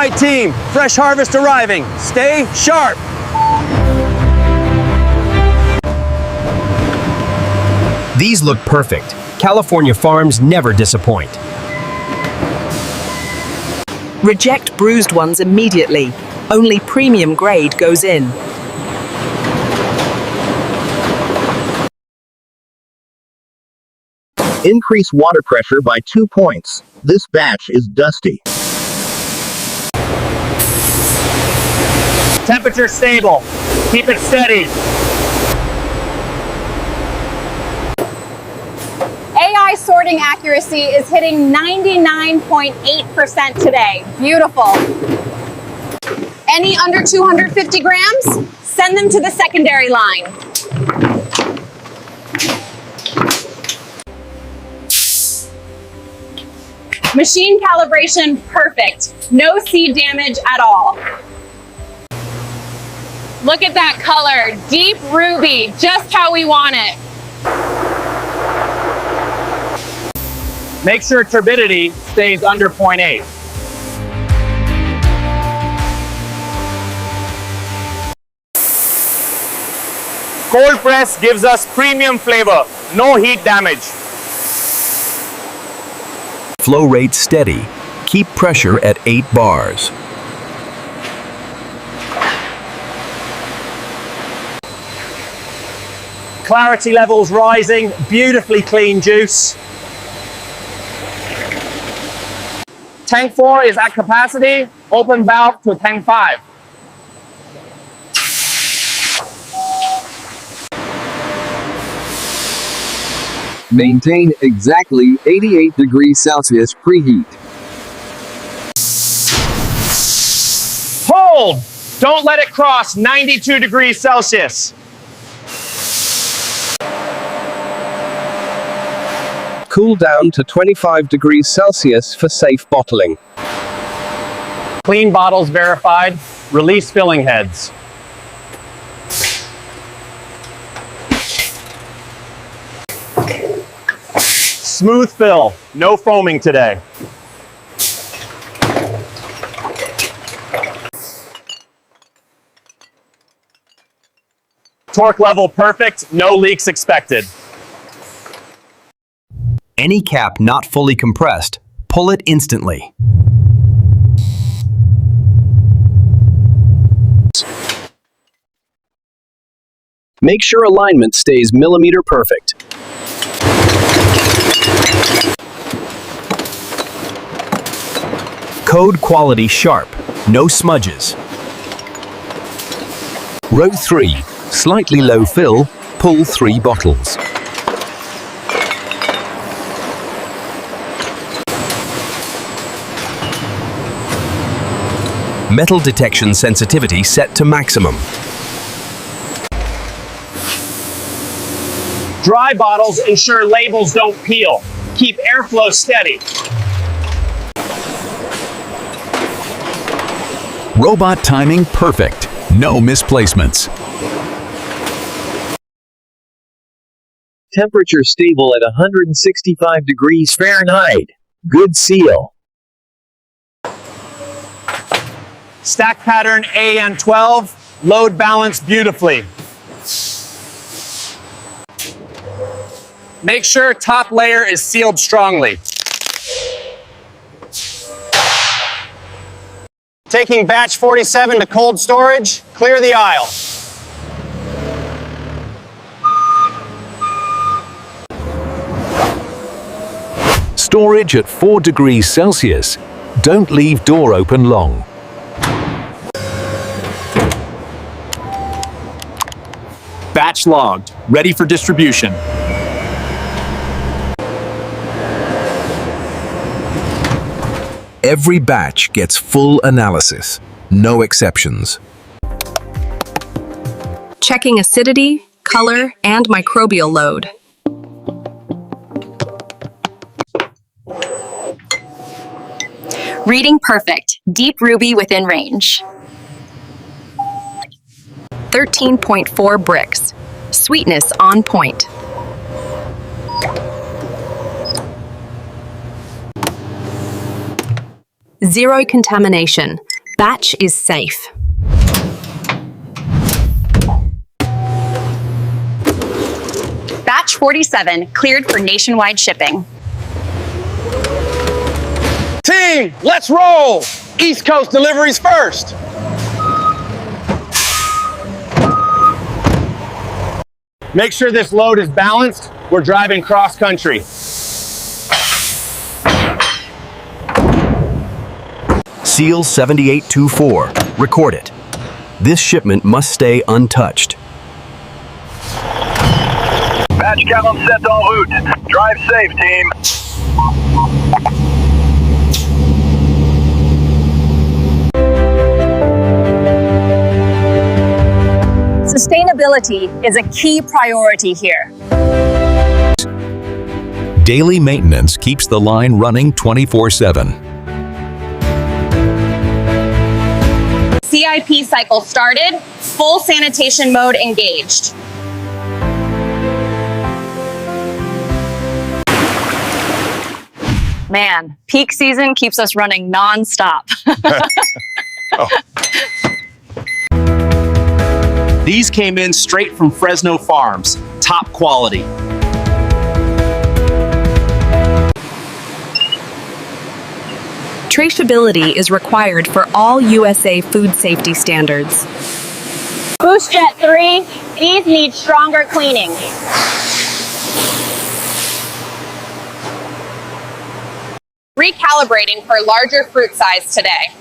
right, team. Fresh harvest arriving. Stay sharp. These look perfect. California farms never disappoint. Reject bruised ones immediately. Only premium grade goes in. Increase water pressure by 2 points. This batch is dusty. Temperature stable. Keep it steady. AI sorting accuracy is hitting 99.8% today. Beautiful. Any under 250 grams? Send them to the secondary line. Machine calibration perfect. No seed damage at all. Look at that color. Deep ruby, just how we want it. Make sure turbidity stays under 0.8. Cold press gives us premium flavor, no heat damage. Flow rate steady. Keep pressure at 8 bars. Clarity levels rising, beautifully clean juice. Tank 4 is at capacity, open valve to tank 5. Maintain exactly 88 degrees Celsius preheat. Hold! Don't let it cross 92 degrees Celsius. Cool down to 25 degrees Celsius for safe bottling. Clean bottles verified. Release filling heads. Smooth fill. No foaming today. Torque level perfect. No leaks expected. Any cap not fully compressed, pull it instantly. Make sure alignment stays millimeter perfect. Code quality sharp, no smudges. Row 3. Slightly low fill. Pull 3 bottles. Metal detection sensitivity set to maximum. Dry bottles ensure labels don't peel. Keep airflow steady. Robot timing perfect. No misplacements. Temperature stable at 165 degrees Fahrenheit. Good seal. Stack pattern AN12. Load balance beautifully. Make sure top layer is sealed strongly. Taking batch 47 to cold storage, clear the aisle. Storage at 4 degrees Celsius. Don't leave door open long. Batch logged, ready for distribution. Every batch gets full analysis. No exceptions. Checking acidity, color, and microbial load. Reading perfect. Deep ruby within range. 13.4 bricks. Sweetness on point. Zero contamination. Batch is safe. Batch 47 cleared for nationwide shipping. Team, let's roll! East Coast deliveries first. Make sure this load is balanced. We're driving cross country. Seal 7824. Record it. This shipment must stay untouched. Batch count set en route. Drive safe, team. Sustainability is a key priority here. Daily maintenance keeps the line running 24/7. CIP cycle started, full sanitation mode engaged. Man, peak season keeps us running non-stop. These came in straight from Fresno farms, top quality. Traceability is required for all USA food safety standards. Boost Jet 3, these need stronger cleaning. Recalibrating for larger fruit size today.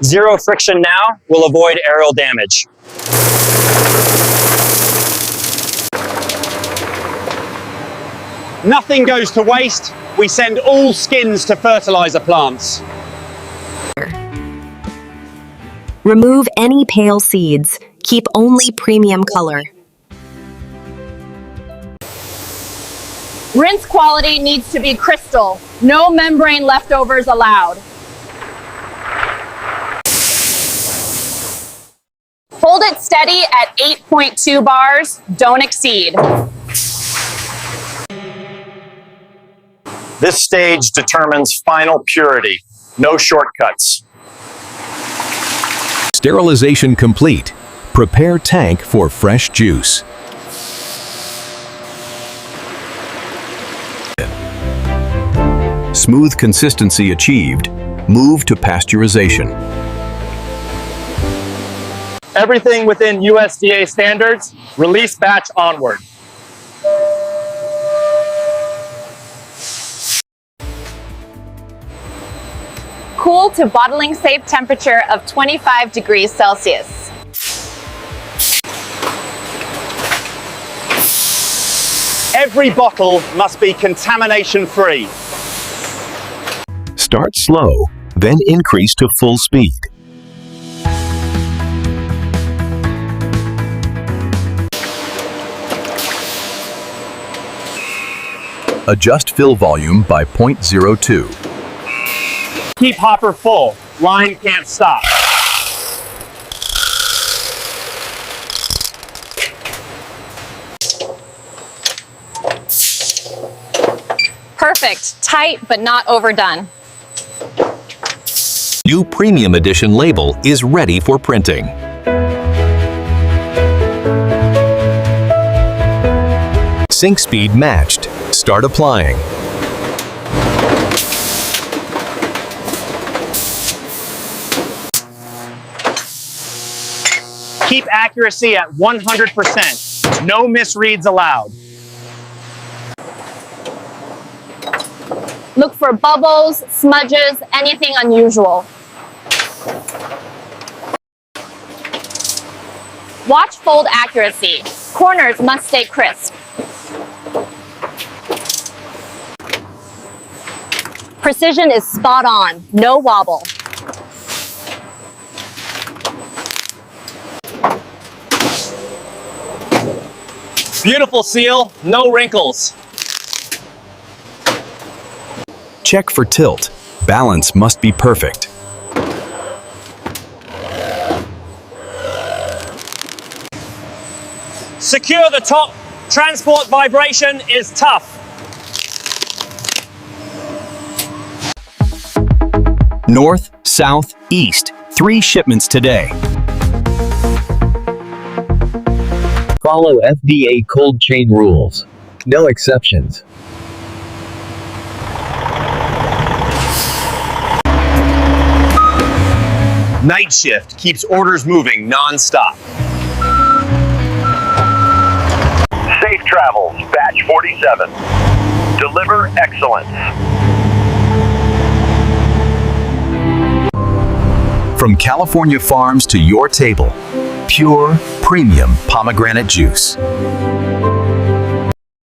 Zero friction now will avoid aril damage. Nothing goes to waste. We send all skins to fertilizer plants. Remove any pale seeds. Keep only premium color. Rinse quality needs to be crystal. No membrane leftovers allowed. Hold it steady at 8.2 bars, don't exceed. This stage determines final purity. No shortcuts. Sterilization complete. Prepare tank for fresh juice. Smooth consistency achieved. Move to pasteurization. Everything within USDA standards, release batch onward. Cool to bottling safe temperature of 25 degrees Celsius. Every bottle must be contamination free. Start slow, then increase to full speed. Adjust fill volume by 0.02. Keep hopper full. Line can't stop. Perfect, tight but not overdone. New Premium Edition label is ready for printing. Sync speed matched. Start applying. Keep accuracy at 100%. No misreads allowed. Look for bubbles, smudges, anything unusual. Watch fold accuracy. Corners must stay crisp. Precision is spot on, no wobble. Beautiful seal, no wrinkles. Check for tilt. Balance must be perfect. Secure the top. Transport vibration is tough. North, south, east. 3 shipments today. Follow FDA cold chain rules. No exceptions. Night shift keeps orders moving non-stop. Safe travels, batch 47. Deliver excellence. From California farms to your table, pure, premium pomegranate juice.